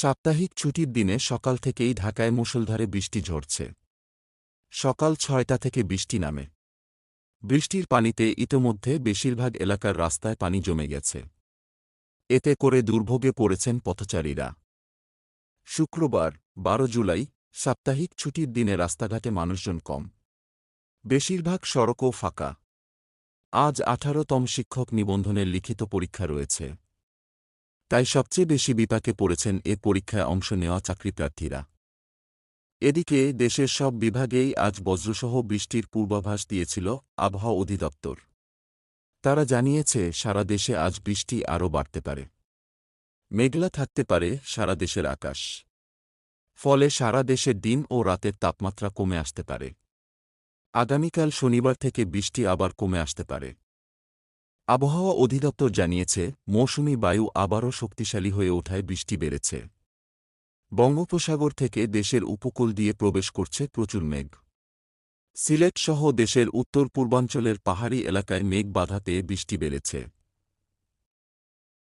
সাপ্তাহিক ছুটির দিনে সকাল থেকেই ঢাকায় মুষলধারে বৃষ্টি ঝরছে। সকাল ৬টা থেকে বৃষ্টি নামে। বৃষ্টির পানিতে ইতোমধ্যে বেশিরভাগ এলাকার রাস্তায় পানি জমে গেছে। এতে করে দুর্ভোগে পড়েছেন পথচারীরা। শুক্রবার ১২ জুলাই সাপ্তাহিক ছুটির দিনে রাস্তাঘাটে মানুষজন কম। বেশিরভাগ সড়কও ফাঁকা। আজ ১৮তম শিক্ষক নিবন্ধনের লিখিত পরীক্ষা রয়েছে। তাই সবচেয়ে বেশি বিপাকে পড়েছেন এ পরীক্ষায় অংশ নেওয়া চাকরিপ্রার্থীরা। এদিকে দেশের সব বিভাগেই আজ বজ্রসহ বৃষ্টির পূর্বাভাস দিয়েছিল আবহাওয়া অধিদপ্তর। তারা জানিয়েছে সারা দেশে আজ বৃষ্টি আরও বাড়তে পারে। মেঘলা থাকতে পারে সারা দেশের আকাশ। ফলে সারা দেশে দিন ও রাতের তাপমাত্রা কমে আসতে পারে। আগামীকাল শনিবার থেকে বৃষ্টি আবার কমে আসতে পারে। আবহাওয়া অধিদপ্তর জানিয়েছে মৌসুমি বায়ু আবারও শক্তিশালী হয়ে ওঠায় বৃষ্টি বেড়েছে। বঙ্গোপসাগর থেকে দেশের উপকূল দিয়ে প্রবেশ করছে প্রচুর মেঘ। সিলেট সহ দেশের উত্তর পূর্বাঞ্চলের পাহাড়ি এলাকায় মেঘ বাধা পেয়ে বৃষ্টি বেড়েছে।